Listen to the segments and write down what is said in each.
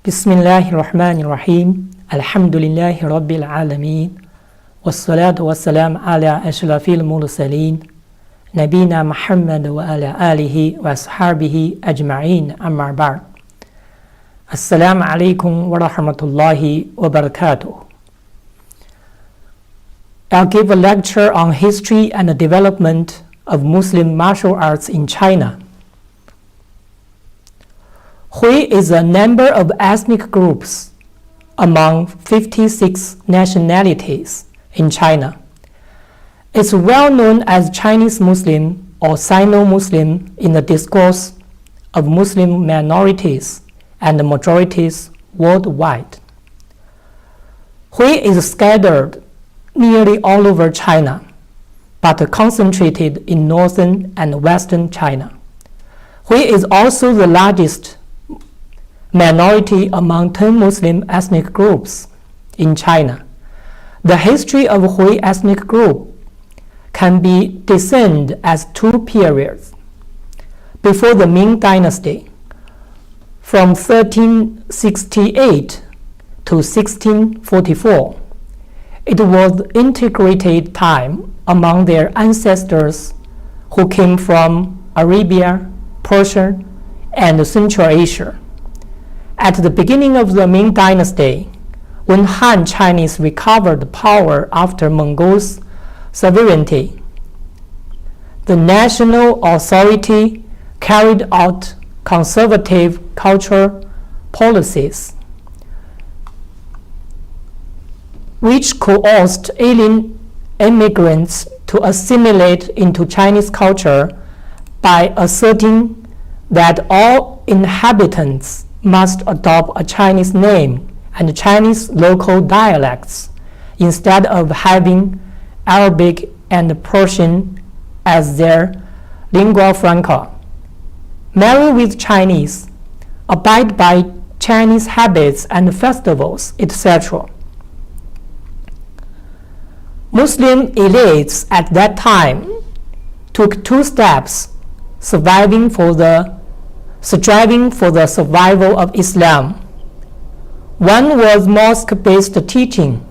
بسم الله الرحمن الرحيم الحمد لله رب العالمين والصلاة والسلام على أشرف المرسلين نبينا محمد وعلى آله وأصحابه أجمعين أما بعد السلام عليكم ورحمة الله وبركاته. I'll give a lecture on history and the development of Muslim martial arts in China. Hui is a number of ethnic groups among 56 nationalities in China. It's well known as Chinese Muslim or Sino-Muslim in the discourse of Muslim minorities and majorities worldwide. Hui is scattered nearly all over China, but concentrated in northern and western China. Hui is also the largest minority among 10 Muslim ethnic groups in China. The history of Hui ethnic group can be discerned as two periods. Before the Ming Dynasty, from 1368 to 1644, it was integrated time among their ancestors who came from Arabia, Persia, and Central Asia. At the beginning of the Ming Dynasty, when Han Chinese recovered power after Mongols' sovereignty, the national authority carried out conservative cultural policies, which coerced alien immigrants to assimilate into Chinese culture by asserting that all inhabitants must adopt a Chinese name and Chinese local dialects instead of having Arabic and Persian as their lingua franca, marry with Chinese, abide by Chinese habits and festivals, etc. Muslim elites at that time took two steps striving for the survival of Islam. One was mosque-based teaching,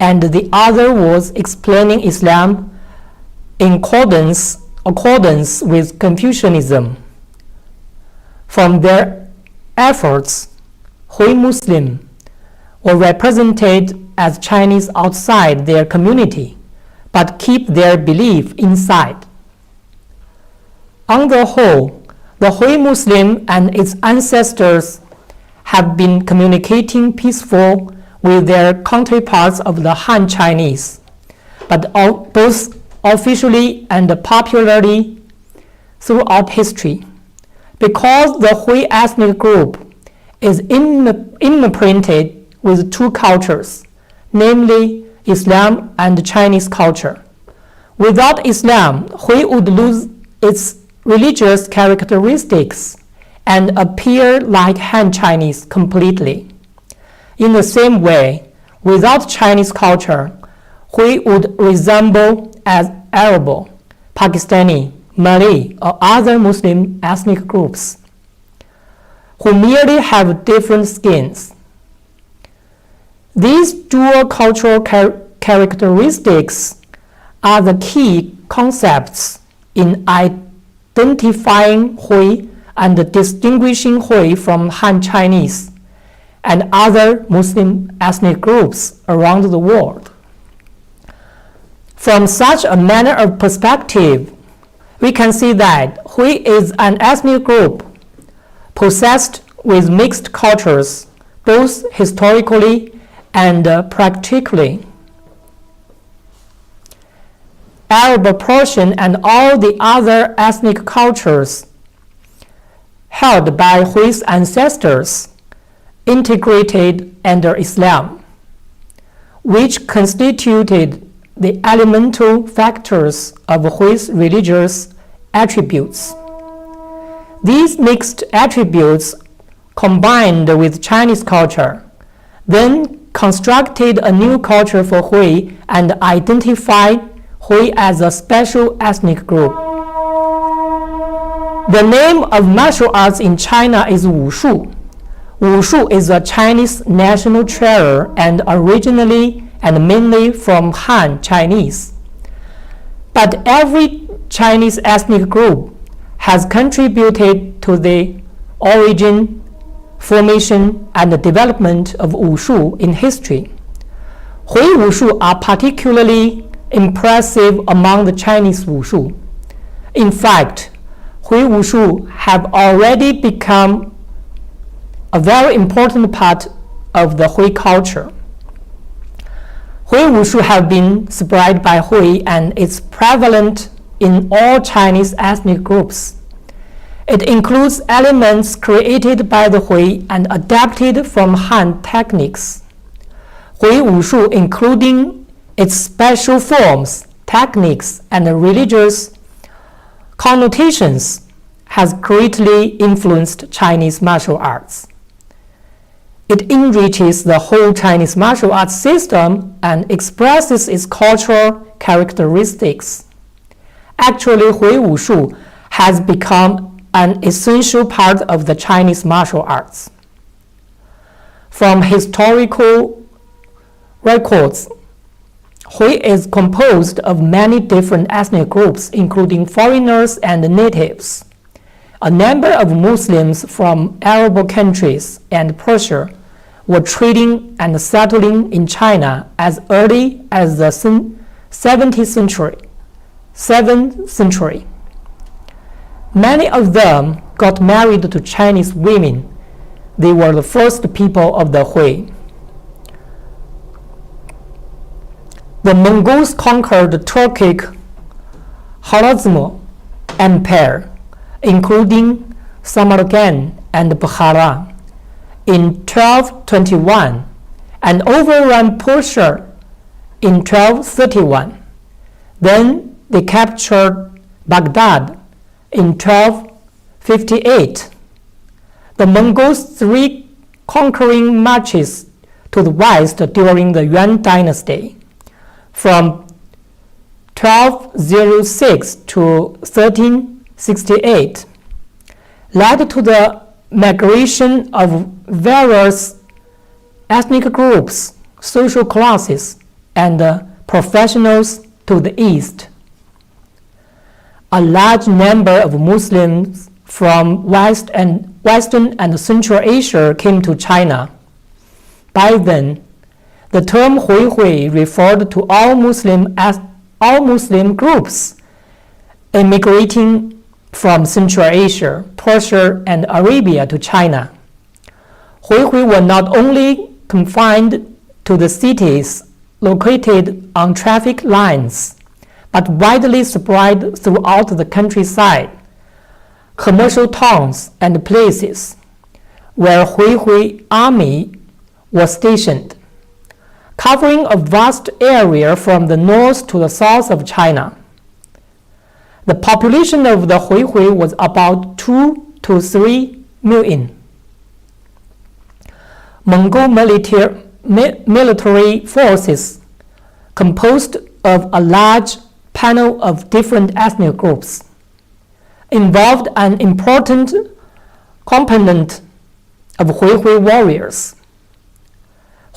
and the other was explaining Islam in accordance with Confucianism. From their efforts, Hui Muslim were represented as Chinese outside their community, but keep their belief inside. On the whole, the Hui Muslim and its ancestors have been communicating peaceful with their counterparts of the Han Chinese, but both officially and popularly throughout history. Because the Hui ethnic group is imprinted with two cultures, namely Islam and Chinese culture. Without Islam, Hui would lose its religious characteristics and appear like Han Chinese completely. In the same way, without Chinese culture, Hui would resemble as Arab, Pakistani, Malay, or other Muslim ethnic groups who merely have different skins. These dual cultural characteristics are the key concepts in identifying Hui and distinguishing Hui from Han Chinese and other Muslim ethnic groups around the world. From such a manner of perspective, we can see that Hui is an ethnic group possessed with mixed cultures, both historically and practically. Arab, Persian, and all the other ethnic cultures held by Hui's ancestors integrated under Islam, which constituted the elemental factors of Hui's religious attributes. These mixed attributes combined with Chinese culture, then constructed a new culture for Hui and identified Hui as a special ethnic group. The name of martial arts in China is Wushu, Wushu is a Chinese national treasure and originally and mainly from Han Chinese. But every Chinese ethnic group has contributed to the origin, formation, and development of Wushu in history. Hui Wushu are particularly impressive among the Chinese Wushu. In fact, Hui Wushu have already become a very important part of the Hui culture. Hui Wushu have been spread by Hui and is prevalent in all Chinese ethnic groups. It includes elements created by the Hui and adapted from Han techniques. Hui Wushu, including its special forms, techniques, and religious connotations, has greatly influenced Chinese martial arts. It enriches the whole Chinese martial arts system and expresses its cultural characteristics. Actually, Hui Wushu has become an essential part of the Chinese martial arts. From historical records, Hui is composed of many different ethnic groups, including foreigners and natives. A number of Muslims from Arab countries and Persia were trading and settling in China as early as the 7th century. Many of them got married to Chinese women. They were the first people of the Hui. The Mongols conquered the Turkic Khwarezm Empire, including Samarkand and Bukhara, in 1221, and overran Persia in 1231. Then they captured Baghdad in 1258. The Mongols' three conquering marches to the west during the Yuan dynasty, from 1206 to 1368, led to the migration of various ethnic groups, social classes, and professionals to the east. A large number of Muslims from Western and Central Asia came to China. By then, the term Hui Hui referred to all Muslim groups immigrating from Central Asia, Persia, and Arabia to China. Hui Hui were not only confined to the cities located on traffic lines, but widely spread throughout the countryside, commercial towns, and places where Hui Hui army was stationed, covering a vast area from the north to the south of China. The population of the Hui Hui was about 2 to 3 million. Mongol military forces, composed of a large panel of different ethnic groups, involved an important component of Hui Hui warriors.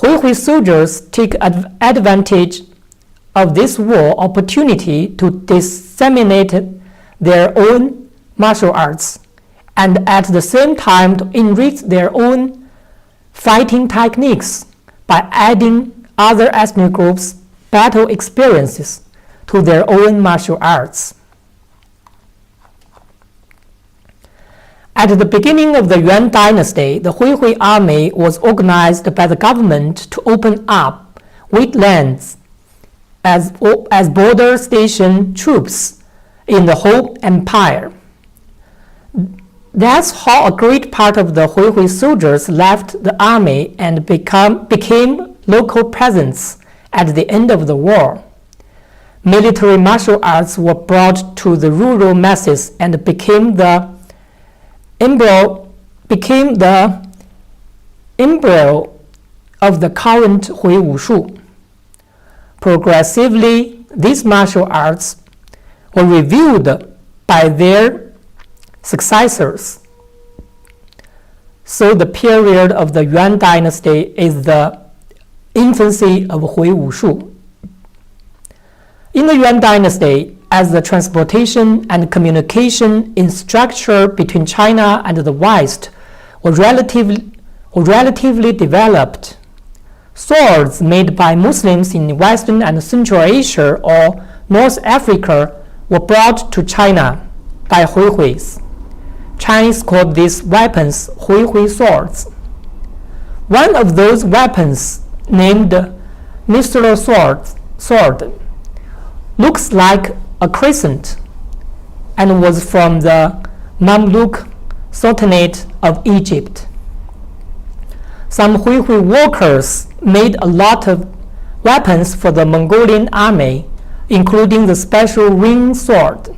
Hui Hui soldiers take advantage of this war opportunity to disseminate their own martial arts and at the same time to enrich their own fighting techniques by adding other ethnic groups' battle experiences to their own martial arts. At the beginning of the Yuan dynasty, the Hui Hui army was organized by the government to open up wetlands as border station troops in the whole empire. That's how a great part of the Hui Hui soldiers left the army and became local presence at the end of the war. Military martial arts were brought to the rural masses and became the embryo of the current Hui Wushu. Progressively, these martial arts were reviewed by their successors, So the period of the Yuan dynasty is the infancy of Hui Wushu. In the Yuan dynasty, as the transportation and communication in structure between China and the West were relatively developed, swords made by Muslims in Western and Central Asia or North Africa were brought to China by Huihuis. Chinese called these weapons Huihui swords. One of those weapons, named Mistral sword, looks like a crescent and was from the Mamluk Sultanate of Egypt. Some Huihui workers made a lot of weapons for the Mongolian army, including the special ring sword.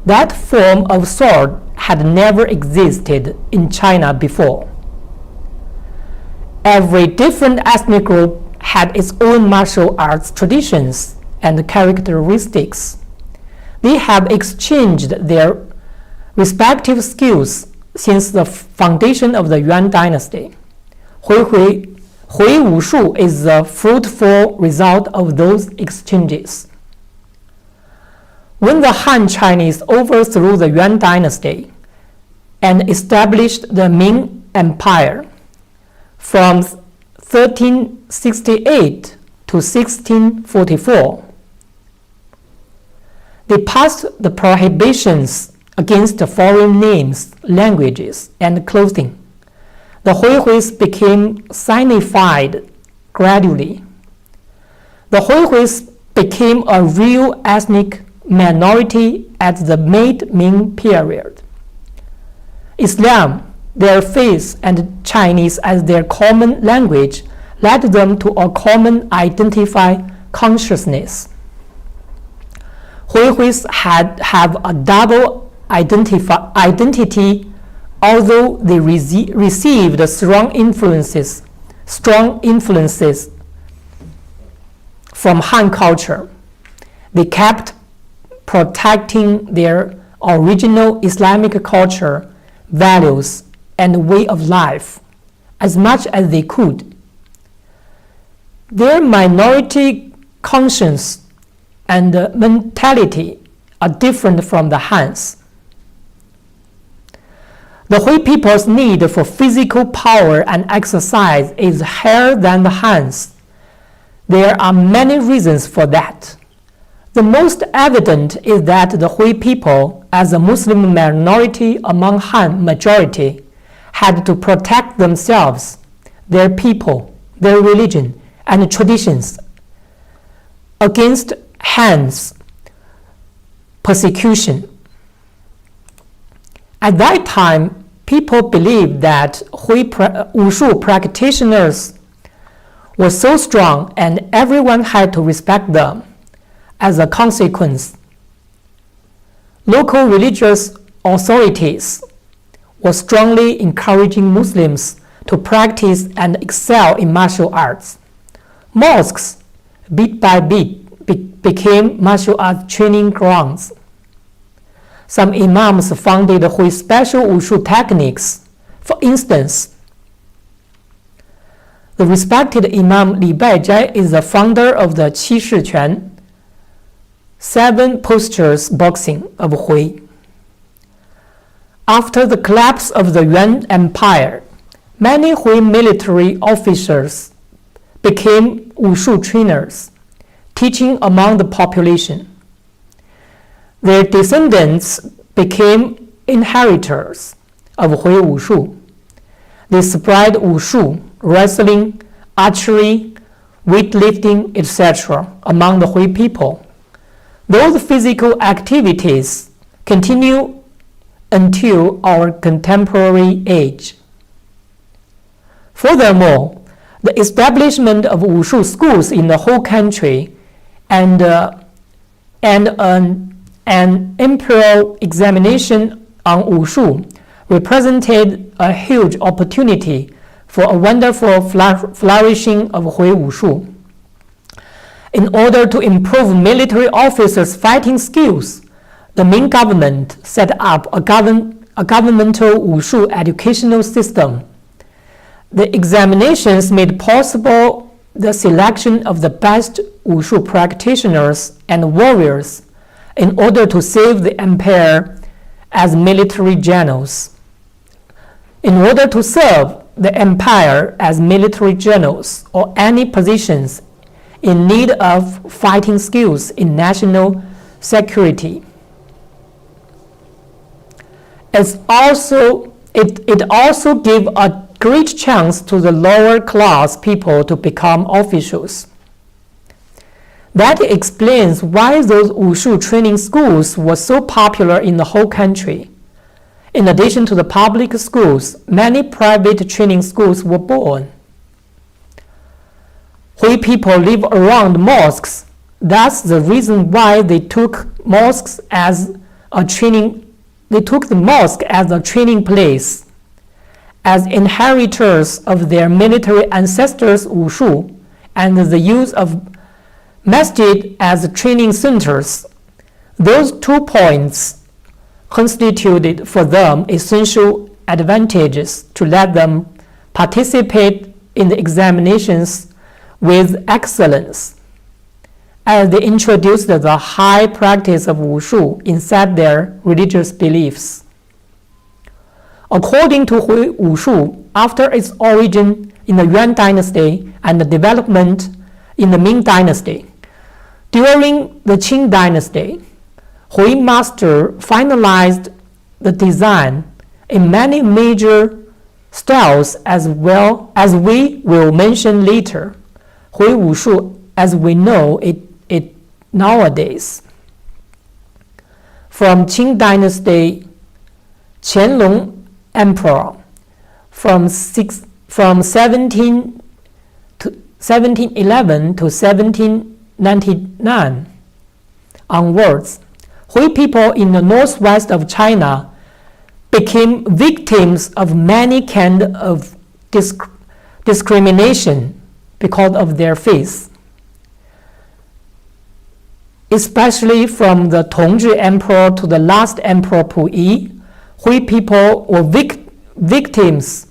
That form of sword had never existed in China before. Every different ethnic group had its own martial arts traditions and characteristics. They have exchanged their respective skills since the foundation of the Yuan dynasty. Hui Wushu is the fruitful result of those exchanges. When the Han Chinese overthrew the Yuan dynasty and established the Ming Empire from 1368 to 1644, they passed the prohibitions against foreign names, languages, and clothing. The Huihuis became Sinified gradually. The Huihuis became a real ethnic minority at the mid-Ming period. Islam, their faith, and Chinese as their common language led them to a common identified consciousness. Huihuis have a double identity, although they received strong influences from Han culture. They kept protecting their original Islamic culture, values, and way of life as much as they could. Their minority conscience and mentality are different from the Han's. The Hui people's need for physical power and exercise is higher than the Han's. There are many reasons for that. The most evident is that the Hui people, as a Muslim minority among Han majority, had to protect themselves, their people, their religion, and traditions against Han's persecution. At that time, people believed that Wushu practitioners were so strong and everyone had to respect them. As a consequence, local religious authorities were strongly encouraging Muslims to practice and excel in martial arts. Mosques, bit by bit, became martial arts training grounds. Some imams founded Hui special Wushu techniques. For instance, the respected Imam Li Baizhai is the founder of the Qi Shi Quan, 7 postures boxing of Hui. After the collapse of the Yuan Empire, many Hui military officers became Wushu trainers, teaching among the population. Their descendants became inheritors of Hui Wushu. They spread Wushu, wrestling, archery, weightlifting, etc. among the Hui people. Those physical activities continue until our contemporary age. Furthermore, the establishment of Wushu schools in the whole country and an imperial examination on Wushu represented a huge opportunity for a wonderful flourishing of Hui Wushu. In order to improve military officers' fighting skills, the Ming government set up a a governmental wushu educational system. The examinations made possible the selection of the best wushu practitioners and warriors in order to save the empire as military generals. In order to serve the empire as military generals or any positions in need of fighting skills in national security. It also gives a great chance to the lower class people to become officials. That explains why those wushu training schools were so popular in the whole country. In addition to the public schools, many private training schools were born. Hui people live around mosques. That's the reason why they took the mosque as a training place. As inheritors of their military ancestors' wushu and the use of masjid as training centers, those 2 points constituted for them essential advantages to let them participate in the examinations with excellence, as they introduced the high practice of wushu inside their religious beliefs. According to Hui wushu, after its origin in the Yuan dynasty and the development in the Ming dynasty, during the Qing dynasty, Hui master finalized the design in many major styles as well as we will mention later. Hui wushu as we know it nowadays. From Qing dynasty, Qianlong Emperor from 1711 to 1799 onwards, Hui people in the northwest of China became victims of many kinds of discrimination because of their faith. Especially from the Tongzhi Emperor to the last Emperor Puyi, Hui people were victims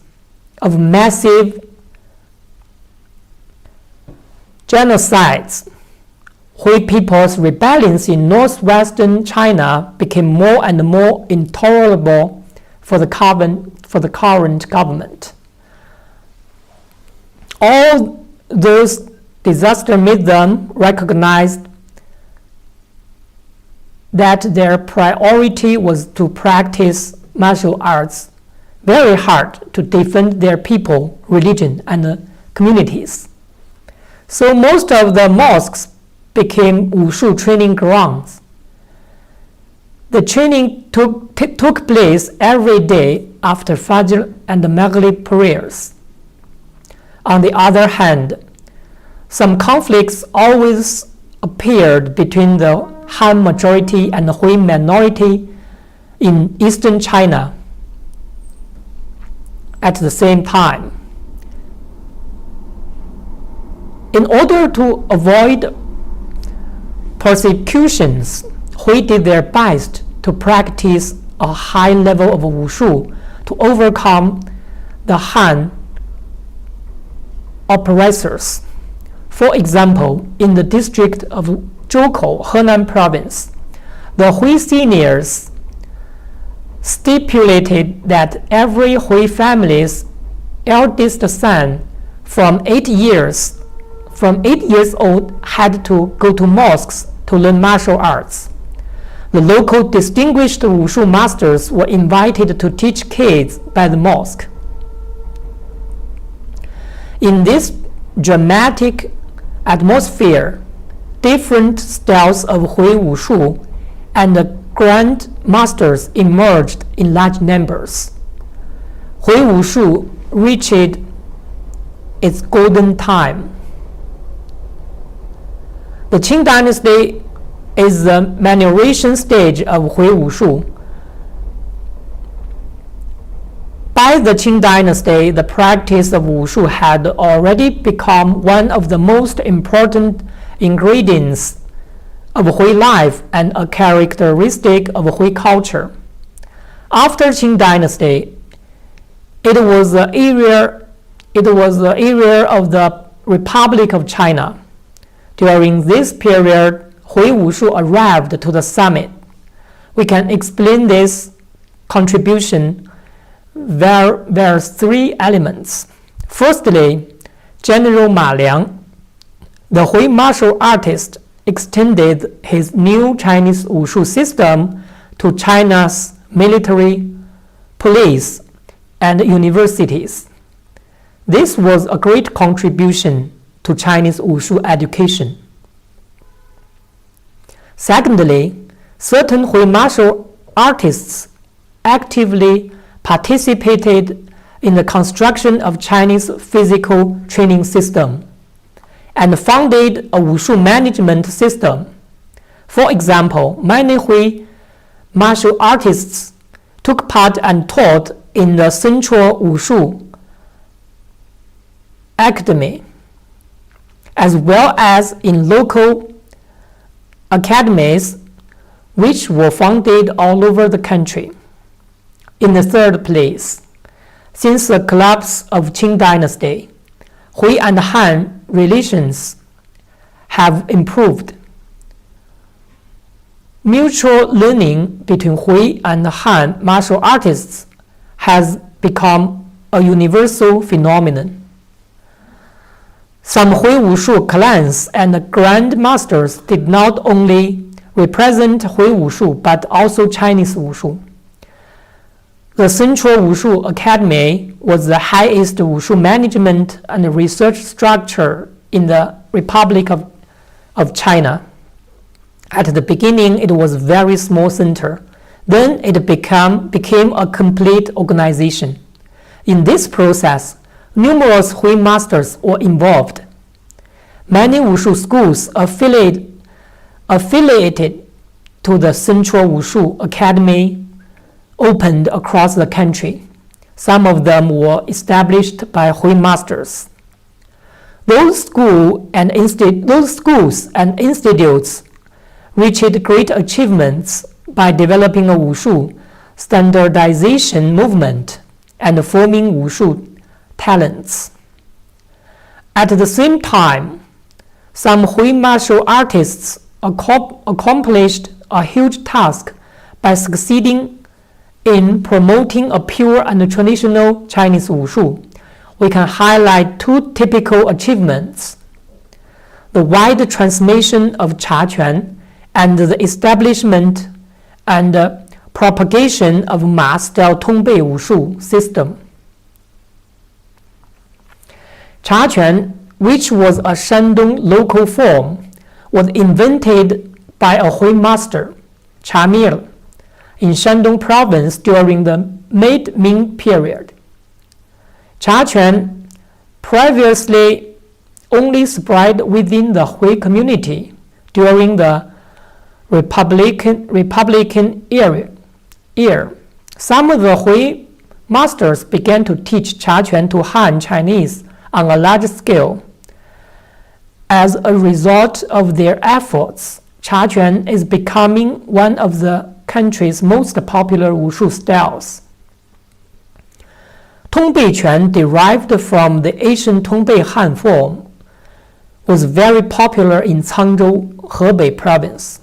of massive genocides. Hui people's rebellions in northwestern China became more and more intolerable for the current government. All those disasters made them recognize that their priority was to practice martial arts very hard to defend their people, religion, and communities. So most of the mosques became wushu training grounds. The training took place every day after Fajr and the Maghrib prayers. On the other hand, some conflicts always appeared between the Han majority and the Hui minority in eastern China at the same time. In order to avoid persecutions, Hui did their best to practice a high level of wushu to overcome the Han oppressors. For example, in the district of Zhoukou, Henan province, the Hui seniors stipulated that every Hui family's eldest son from 8 years old had to go to mosques to learn martial arts. The local distinguished wushu masters were invited to teach kids by the mosque. In this dramatic atmosphere, different styles of Hui wushu and the grand masters emerged in large numbers. Hui wushu reached its golden time. The Qing dynasty is the maturation stage of Hui wushu. By the Qing dynasty, the practice of wushu had already become one of the most important ingredients of Hui life and a characteristic of Hui culture. After Qing Dynasty, it was the area of the Republic of China. During this period, Hui Wushu arrived to the summit. We can explain this contribution via three elements. Firstly, General Ma Liang, the Hui martial artist, extended his new Chinese Wushu system to China's military, police, and universities. This was a great contribution to Chinese Wushu education. Secondly, certain Hui martial artists actively participated in the construction of Chinese physical training system and founded a Wushu management system. For example, many Hui martial artists took part and taught in the Central Wushu Academy, as well as in local academies which were founded all over the country. In the third place, since the collapse of Qing Dynasty, Hui and Han relations have improved. Mutual learning between Hui and Han martial artists has become a universal phenomenon. Some Hui Wushu clans and grandmasters did not only represent Hui Wushu but also Chinese Wushu. The Central Wushu Academy was the highest Wushu management and research structure in the Republic of China. At the beginning, it was a very small center. Then it became a complete organization. In this process, numerous Hui masters were involved. Many Wushu schools affiliated to the Central Wushu Academy opened across the country. Some of them were established by Hui masters. Those schools and institutes reached great achievements by developing a Wushu standardization movement and forming Wushu talents. At the same time, some Hui martial artists accomplished a huge task by succeeding in promoting a pure and traditional Chinese Wushu. We can highlight two typical achievements: the wide transmission of Chaquan and the establishment and propagation of Ma-style Tongbei Wushu system. Chaquan, which was a Shandong local form, was invented by a Hui master, Cha Mil, in Shandong province during the mid-Ming period. Chaquan previously only spread within the Hui community during the Republican era. Some of the Hui masters began to teach Chaquan to Han Chinese on a large scale. As a result of their efforts, Chaquan is becoming one of the country's most popular Wushu styles. Tongbei Quan, derived from the ancient Tongbei Han form, was very popular in Cangzhou, Hebei province.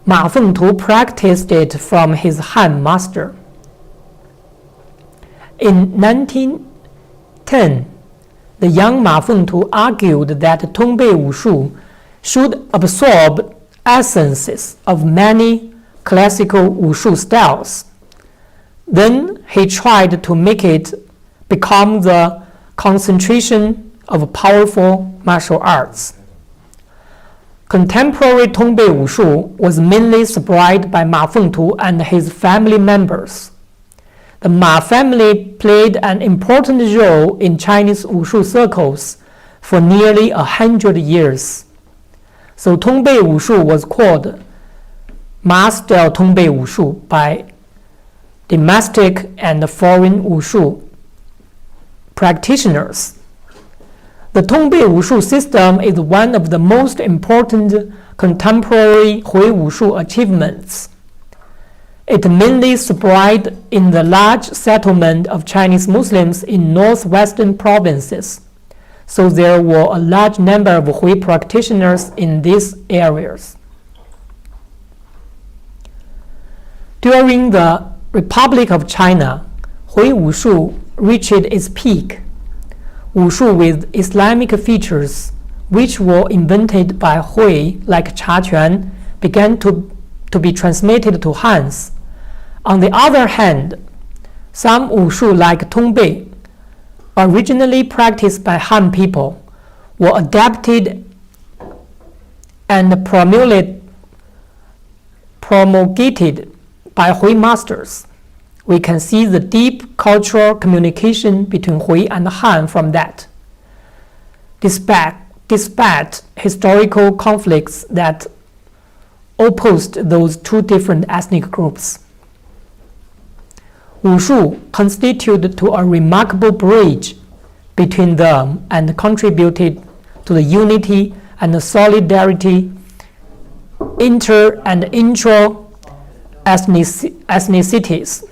Ma Fengtu practiced it from his Han master. In 1910, the young Ma Fengtu argued that Tongbei Wushu should absorb essences of many classical Wushu styles. Then he tried to make it become the concentration of powerful martial arts. Contemporary Tongbei Wushu was mainly spread by Ma Fengtu and his family members. The Ma family played an important role in Chinese Wushu circles for nearly 100 years. So Tongbei Wushu was called Ma-style Tongbei Wushu by domestic and foreign Wushu practitioners. The Tongbei Wushu system is one of the most important contemporary Hui Wushu achievements. It mainly spread in the large settlement of Chinese Muslims in northwestern provinces, so there were a large number of Hui practitioners in these areas. During the Republic of China, Hui Wushu reached its peak. Wushu with Islamic features, which were invented by Hui, like Chaquan, began to be transmitted to Hans. On the other hand, some Wushu, like Tongbei, originally practiced by Han people, were adapted and promulgated by Hui masters. We can see the deep cultural communication between Hui and Han from that. Despite historical conflicts that opposed those two different ethnic groups, Wushu constituted to a remarkable bridge between them and contributed to the unity and the solidarity inter and intra ethnicities.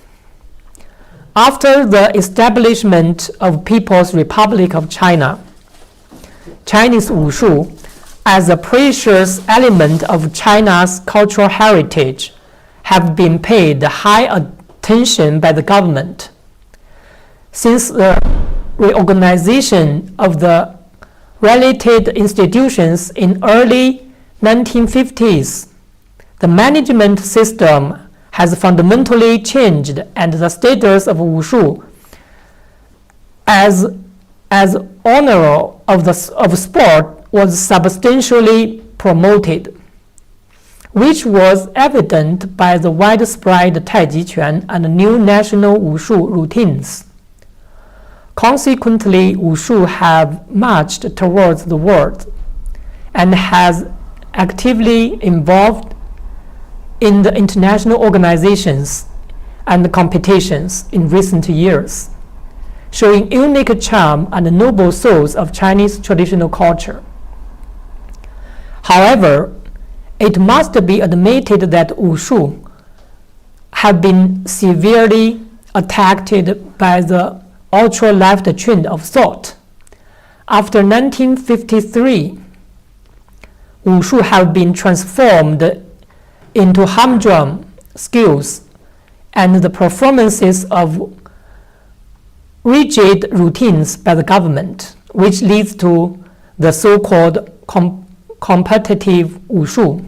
After the establishment of People's Republic of China, Chinese Wushu, as a precious element of China's cultural heritage, have been paid high attention by the government. Since the reorganization of the related institutions in early 1950s, the management system has fundamentally changed, and the status of Wushu as honor of sport was substantially promoted, which was evident by the widespread Taiji Quan and new national Wushu routines. Consequently, Wushu have marched towards the world and has actively involved in the international organizations and competitions in recent years, showing unique charm and noble souls of Chinese traditional culture. However, it must be admitted that Wushu have been severely attacked by the ultra-left trend of thought. After 1953, Wushu have been transformed into humdrum skills and the performances of rigid routines by the government, which leads to the so-called competitive Wushu.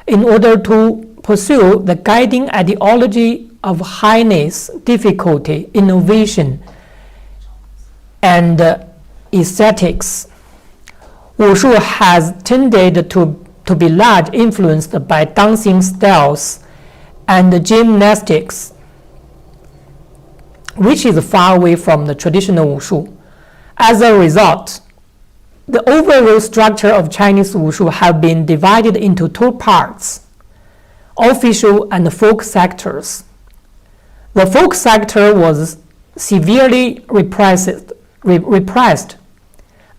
In order to pursue the guiding ideology of highness, difficulty, innovation, and aesthetics, Wushu has tended to be largely influenced by dancing styles and gymnastics, which is far away from the traditional Wushu. As a result, the overall structure of Chinese Wushu have been divided into two parts, official and folk sectors. The folk sector was severely repressed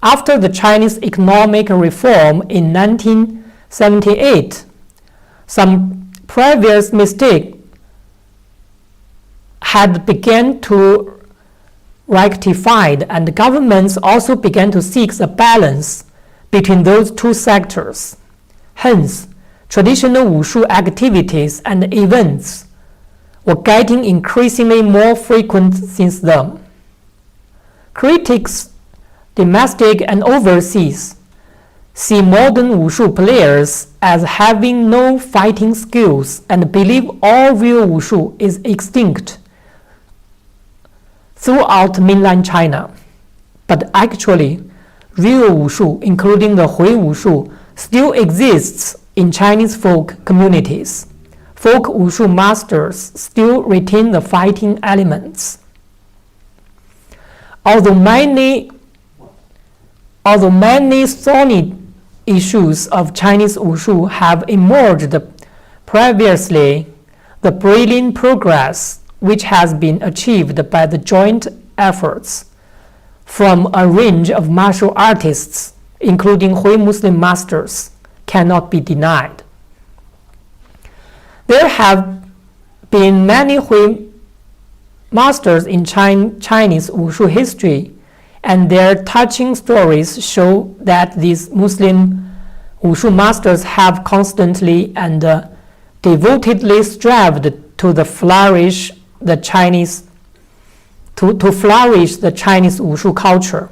after the Chinese economic reform in 1978. Some previous mistake had begun to rectified, and governments also began to seek a balance between those two sectors. Hence, traditional Wushu activities and events were getting increasingly more frequent since then. Critics, domestic and overseas, see modern Wushu players as having no fighting skills and believe all real Wushu is extinct throughout mainland China. But actually, real Wushu, including the Hui Wushu, still exists in Chinese folk communities. Folk Wushu masters still retain the fighting elements. Although many thorny issues of Chinese Wushu have emerged previously, the brilliant progress which has been achieved by the joint efforts from a range of martial artists, including Hui Muslim masters, cannot be denied. There have been many Hui masters in Chinese Wushu history, and their touching stories show that these Muslim Wushu masters have constantly and devotedly strived to flourish the Chinese Wushu culture.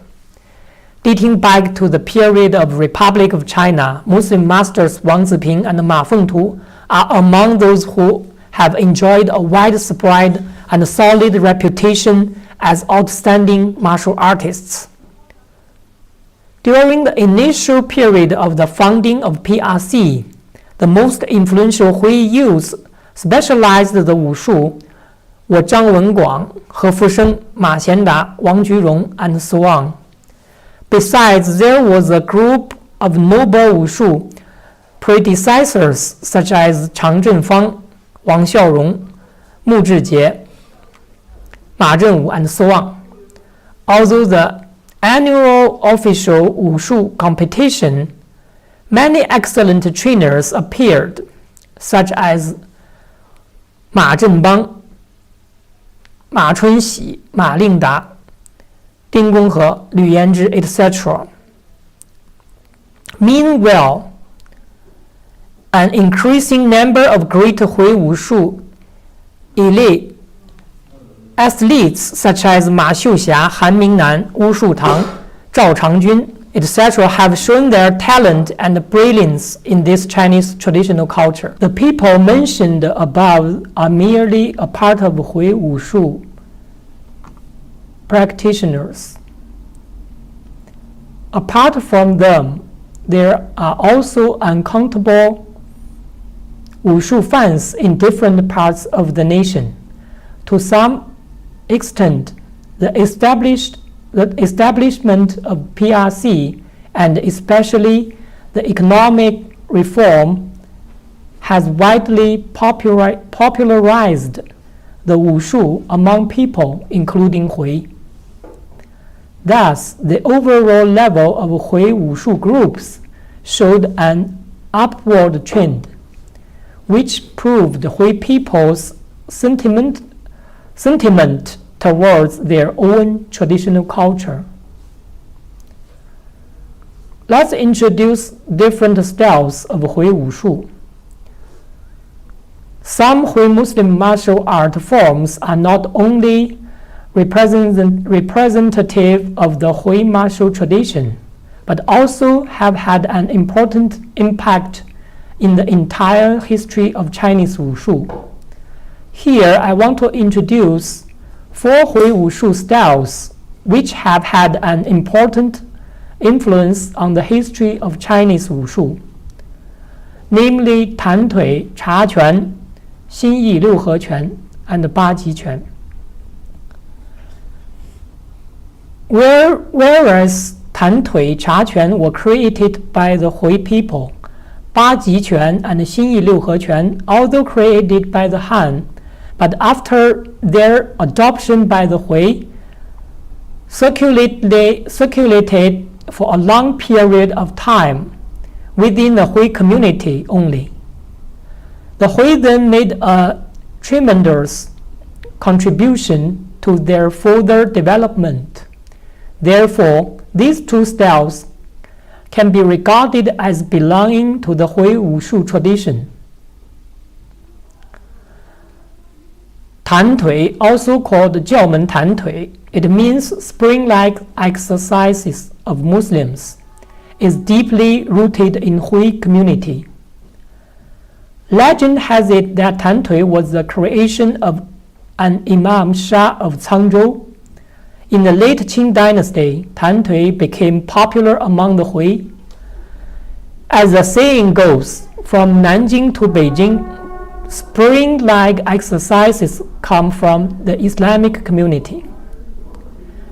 Dating back to the period of Republic of China, Muslim masters Wang Ziping and Ma Fengtu are among those who have enjoyed a widespread and solid reputation as outstanding martial artists. During the initial period of the founding of PRC, the most influential Hui youths specialized the Wushu were Zhang Wenguang, He Fusheng, Ma Xianda, Wang Jurong, and so on. Besides, there was a group of noble Wushu predecessors such as Chang Zhenfang, Wang Xiaorong, Mu Zhijie, Ma Zhenwu, and so on. Although the annual official Wushu competition, many excellent trainers appeared, such as Ma Zhenbang, Ma Chunxi, Ma Lingda, Ding Gonghe, Lü Yanzhi, etc. Meanwhile, an increasing number of great Hui Wushu elite athletes such as Ma Xiuxia, Han Mingnan, Wu Shutang, Zhao Changjun, etc. have shown their talent and brilliance in this Chinese traditional culture. The people mentioned above are merely a part of Hui Wushu practitioners. Apart from them, there are also uncountable Wushu fans in different parts of the nation. To some extent, the establishment of PRC and especially the economic reform has widely popularized the Wushu among people, including Hui. Thus, the overall level of Hui Wushu groups showed an upward trend, which proved Hui people's sentiment towards their own traditional culture. Let's introduce different styles of Hui Wushu. Some Hui Muslim martial art forms are not only representative of the Hui martial tradition, but also have had an important impact in the entire history of Chinese Wushu. Here, I want to introduce 4 Hui Wushu styles which have had an important influence on the history of Chinese Wushu, namely Tan Tui, Cha Quan, Xin Yi Liu He Quan, and Ba Ji Quan. Whereas Tan Tui, Cha Quan were created by the Hui people, Ba Ji Quan and Xin Yi Liu He Quan, although created by the Han, but after their adoption by the Hui, circulated for a long period of time within the Hui community only. The Hui then made a tremendous contribution to their further development. Therefore, these 2 styles can be regarded as belonging to the Hui Wushu tradition. Tan Tui, also called Jiaomen Tan Tui, it means spring-like exercises of Muslims, is deeply rooted in Hui community. Legend has it that Tan Tui was the creation of an Imam Shah of Cangzhou. In the late Qing dynasty, Tan Tui became popular among the Hui. As the saying goes, from Nanjing to Beijing, spring-like exercises come from the Islamic community.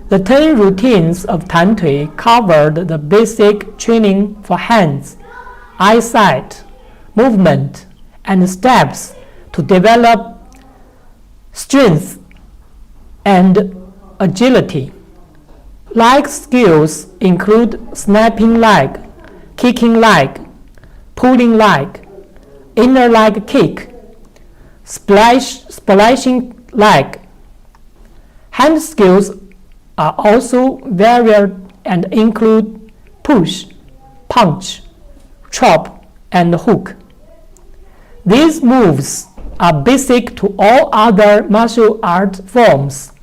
The 10 routines of Tan Tui covered the basic training for hands, eyesight, movement, and steps to develop strength and agility. Like skills include snapping leg, kicking leg, pulling leg, inner leg kick, splash splashing leg. Hand skills are also varied and include push, punch, chop, and hook. These moves are basic to all other martial art forms.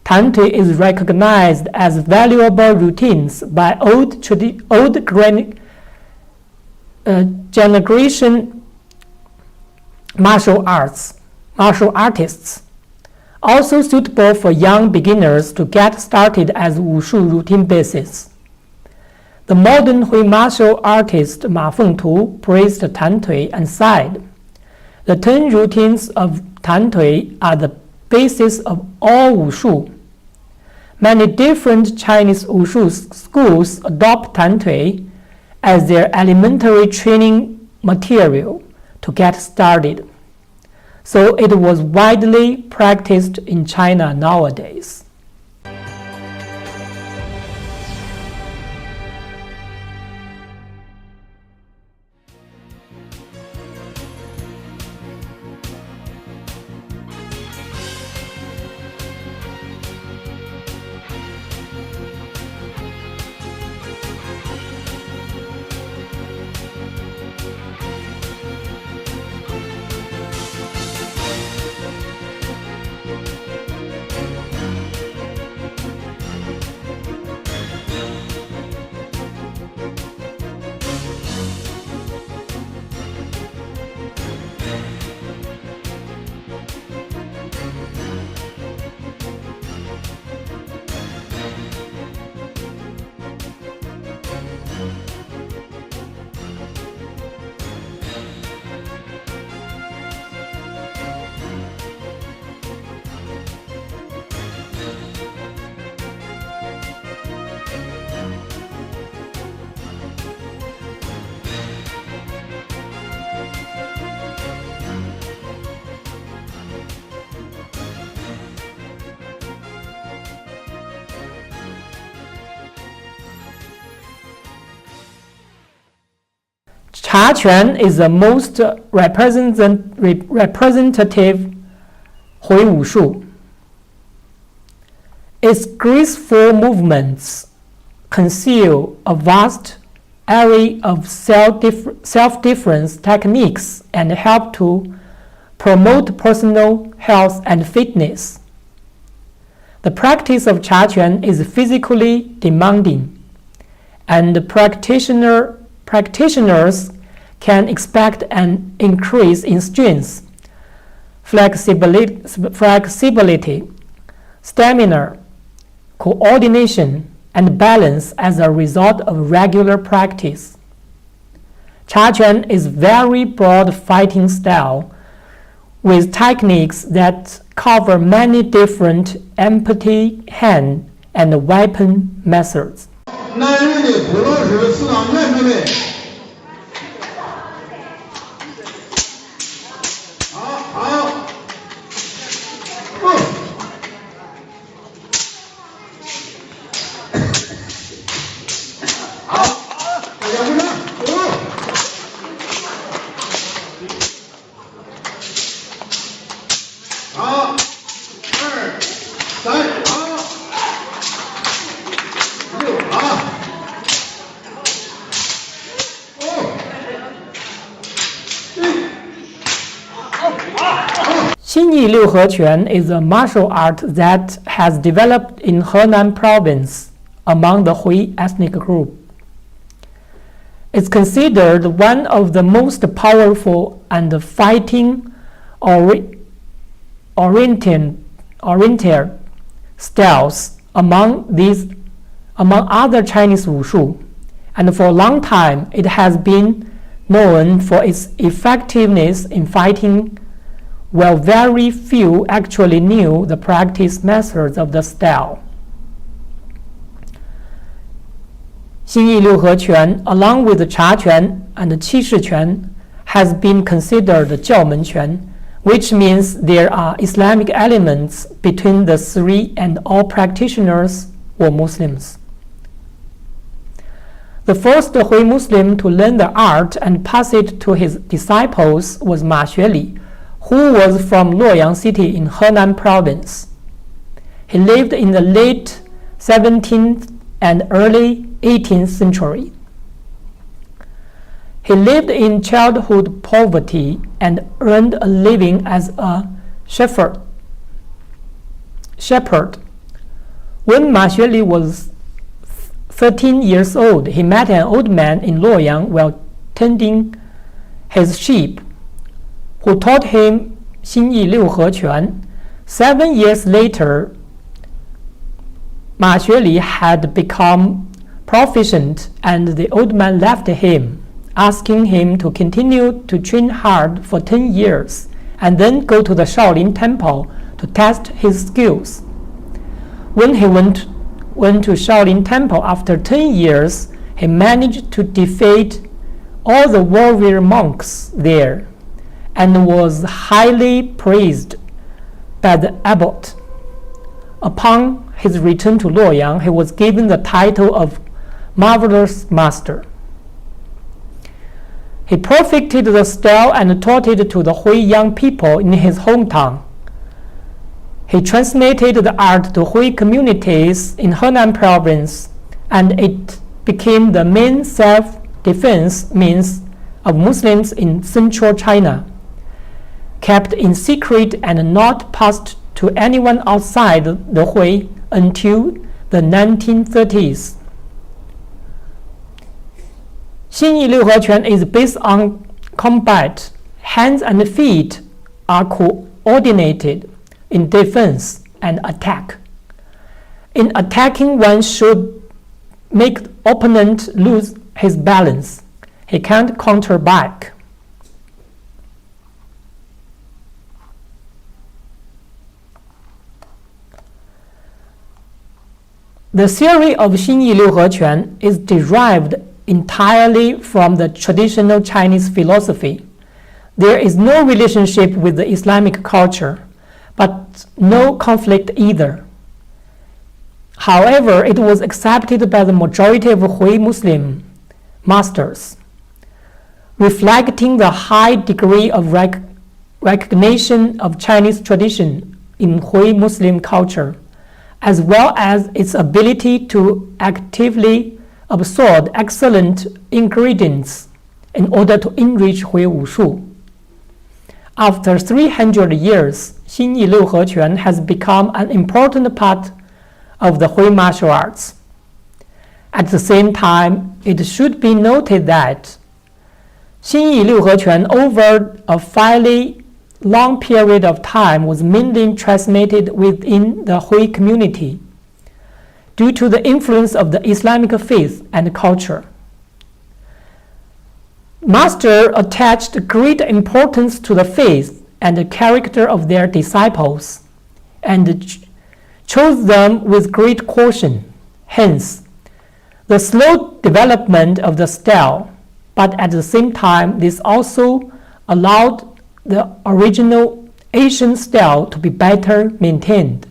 Tantui is recognized as valuable routines by old generation martial artists, also suitable for young beginners to get started as wushu routine basis. The modern Hui martial artist Ma Fengtu praised Tantui and said, "The 10 routines of Tantui are the basis of all wushu. Many different Chinese wushu schools adopt Tantui as their elementary training material to get started, so it was widely practiced in China nowadays." Cha-Quan is the most representative Hui Wushu. Its graceful movements conceal a vast array of self-defense techniques and help to promote personal health and fitness. The practice of Cha-Quan is physically demanding, and practitioners can expect an increase in strength, flexibility, stamina, coordination, and balance as a result of regular practice. Cha-Quan is a very broad fighting style with techniques that cover many different empty hand and weapon methods. 男人的古老师适当原准备。好，大家鼓掌。好，2、3，好。Xinyi Liu He Quan is a martial art that has developed in Henan province among the Hui ethnic group. It's considered one of the most powerful and fighting oriented styles among other Chinese wushu, and for a long time it has been known for its effectiveness in fighting, while very few actually knew the practice methods of the style. Xinyi Liu He Quan, along with Cha-Quan and Qi Shi Quan, has been considered Jiaomen Quan, which means there are Islamic elements between the three and all practitioners were Muslims. The first Hui Muslim to learn the art and pass it to his disciples was Ma Xueli, who was from Luoyang City in Henan Province. He lived in the late 17th and early 18th century. He lived in childhood poverty and earned a living as a shepherd. When Ma Xueli was 13 years old, he met an old man in Luoyang while tending his sheep, who taught him 心意六合拳. 7 years later, Ma Xueli had become proficient, and the old man left him, asking him to continue to train hard for 10 years and then go to the Shaolin Temple to test his skills. When he went to Shaolin Temple after 10 years, he managed to defeat all the warrior monks there and was highly praised by the abbot. Upon his return to Luoyang, he was given the title of Marvelous Master. He perfected the style and taught it to the Hui young people in his hometown. He transmitted the art to Hui communities in Henan province, and it became the main self-defense means of Muslims in central China, kept in secret and not passed to anyone outside the Hui until the 1930s. 心意六合拳 is based on combat. Hands and feet are coordinated in defense and attack. In attacking, one should make opponent lose his balance. He can't counter back. The theory of 心意六合拳 is derived entirely from the traditional Chinese philosophy. There is no relationship with the Islamic culture, but no conflict either. However, it was accepted by the majority of Hui Muslim masters, reflecting the high degree of recognition of Chinese tradition in Hui Muslim culture, as well as its ability to actively absorb excellent ingredients in order to enrich Hui Wushu. After 300 years, 心意六合拳 has become an important part of the Hui martial arts. At the same time, it should be noted that 心意六合拳 over a fairly long period of time was mainly transmitted within the Hui community due to the influence of the Islamic faith and culture. Master attached great importance to the faith and the character of their disciples and chose them with great caution. Hence, the slow development of the style, but at the same time, this also allowed the original Asian style to be better maintained.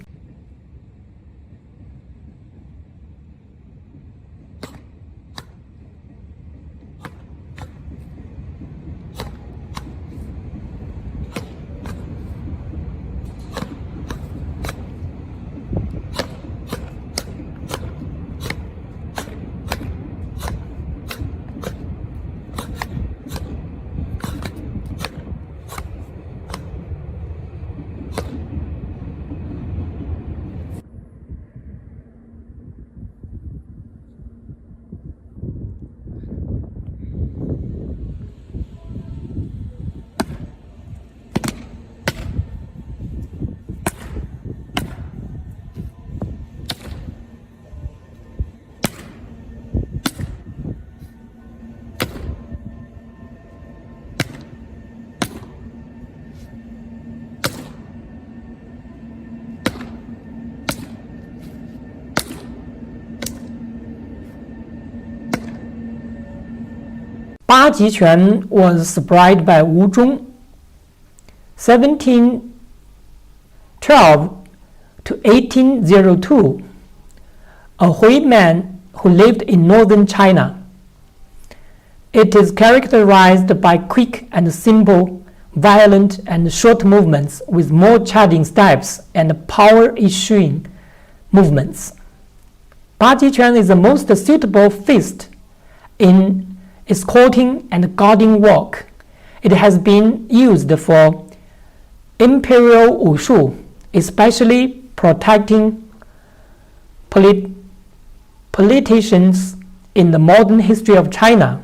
Ba Ji Quan was supplied by Wu Zhong, 1712 to 1802, a Hui man who lived in northern China. It is characterized by quick and simple violent and short movements with more charging steps and power-issuing movements. 八极拳 is the most suitable fist in escorting and guarding work. It has been used for imperial wushu, especially protecting politicians in the modern history of China.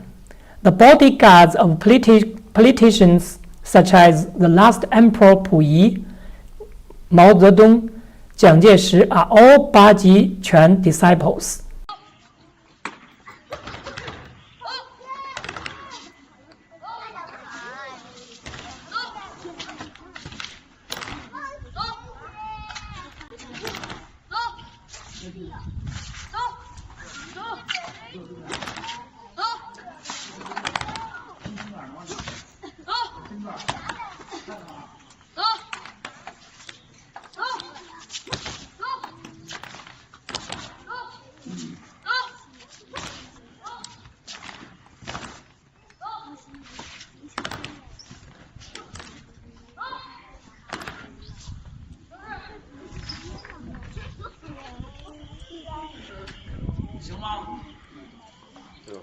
The bodyguards of politicians such as the last Emperor Puyi, Mao Zedong, Jiang Jieshi are all 八极拳 disciples.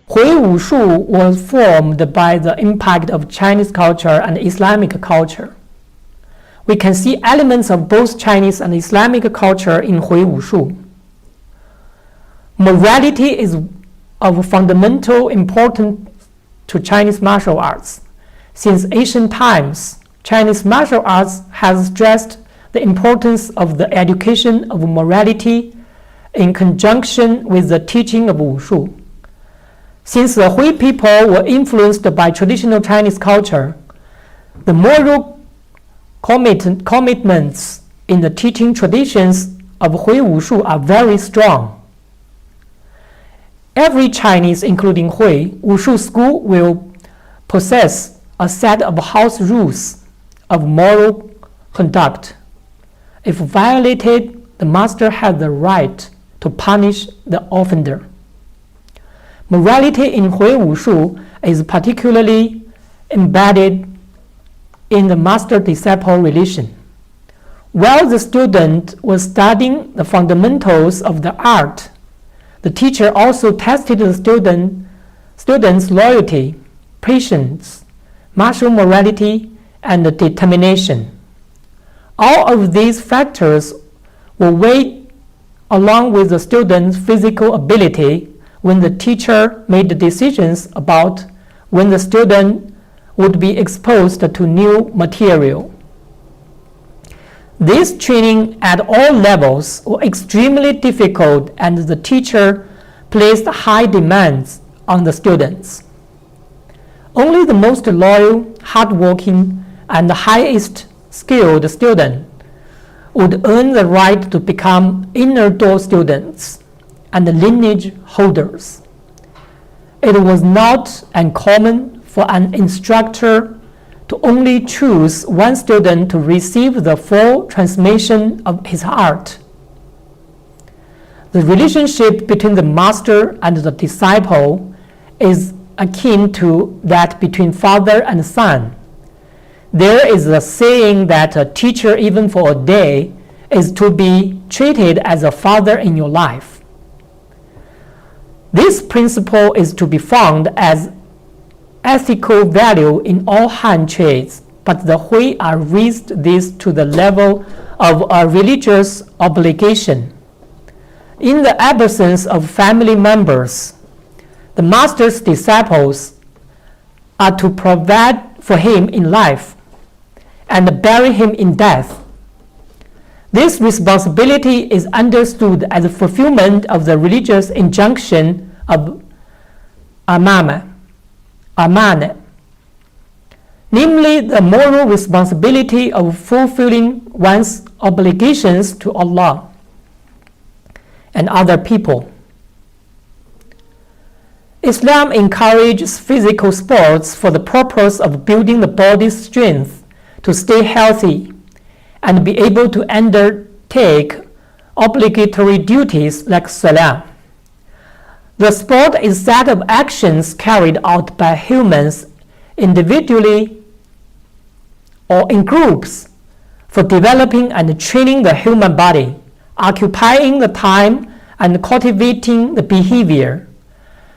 Hui Wushu was formed by the impact of Chinese culture and Islamic culture. We can see elements of both Chinese and Islamic culture in Hui Wushu. Morality is of fundamental importance to Chinese martial arts. Since ancient times, Chinese martial arts has stressed the importance of the education of morality in conjunction with the teaching of Wushu. Since the Hui people were influenced by traditional Chinese culture, the moral commitments in the teaching traditions of Hui Wushu are very strong. Every Chinese, including Hui, Wushu school will possess a set of house rules of moral conduct. If violated, the master has the right to punish the offender. Morality in Hui Wushu is particularly embedded in the master-disciple relation. While the student was studying the fundamentals of the art, the teacher also tested the student's loyalty, patience, martial morality, and determination. All of these factors were weighed along with the student's physical ability when the teacher made the decisions about when the student would be exposed to new material. This training at all levels was extremely difficult, and the teacher placed high demands on the students. Only the most loyal, hardworking, and highest skilled student would earn the right to become inner door students and lineage holders. It was not uncommon for an instructor to only choose one student to receive the full transmission of his art. The relationship between the master and the disciple is akin to that between father and son. There is a saying that a teacher, even for a day, is to be treated as a father in your life. This principle is to be found as ethical value in all Han trades, but the Hui are raised this to the level of a religious obligation. In the absence of family members, the master's disciples are to provide for him in life and bury him in death. This responsibility is understood as a fulfillment of the religious injunction of amana, namely the moral responsibility of fulfilling one's obligations to Allah and other people. Islam encourages physical sports for the purpose of building the body's strength to stay healthy and be able to undertake obligatory duties like salah. The sport is a set of actions carried out by humans individually or in groups for developing and training the human body, occupying the time and cultivating the behavior,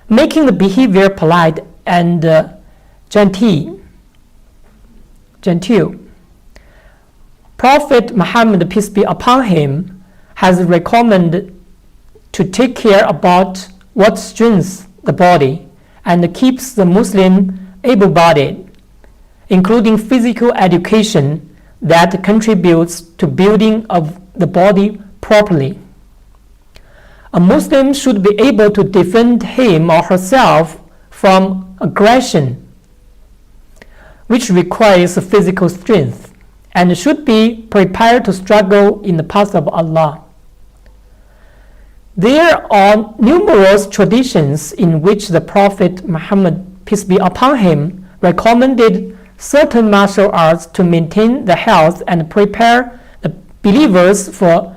making the behavior polite and genteel. Prophet Muhammad, peace be upon him, has recommended to take care about what strengthens the body and keeps the Muslim able-bodied, including physical education that contributes to building of the body properly. A Muslim should be able to defend him or herself from aggression, which requires physical strength, and should be prepared to struggle in the path of Allah. There are numerous traditions in which the Prophet Muhammad, peace be upon him, recommended certain martial arts to maintain the health and prepare the believers for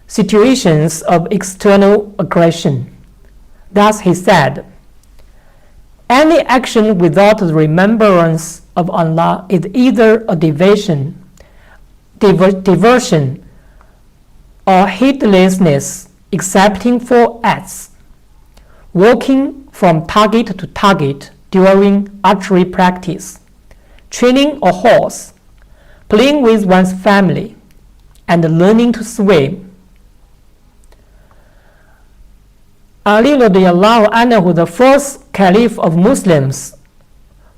situations of external aggression. Thus he said, "Any action without the remembrance of Allah is either a diversion or heedlessness, excepting for acts: walking from target to target during archery practice, training a horse, playing with one's family, and learning to swim." Ali radiallahu anhu, the first caliph of Muslims,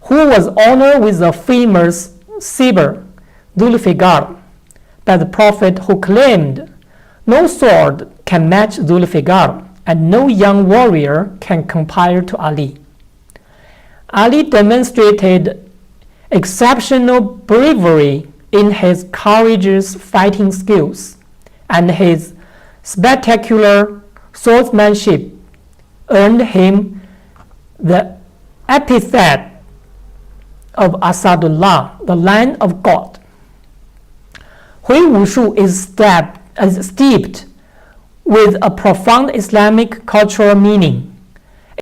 who was honored with the famous saber, Dhul Fiqar, by the Prophet, who claimed, "No sword can match Dhul Fiqar, and no young warrior can compare to Ali." Ali demonstrated exceptional bravery in his courageous fighting skills, and his spectacular swordsmanship earned him the epithet of Asadullah, the Lion of God. Hui Wushu is steeped with a profound Islamic cultural meaning.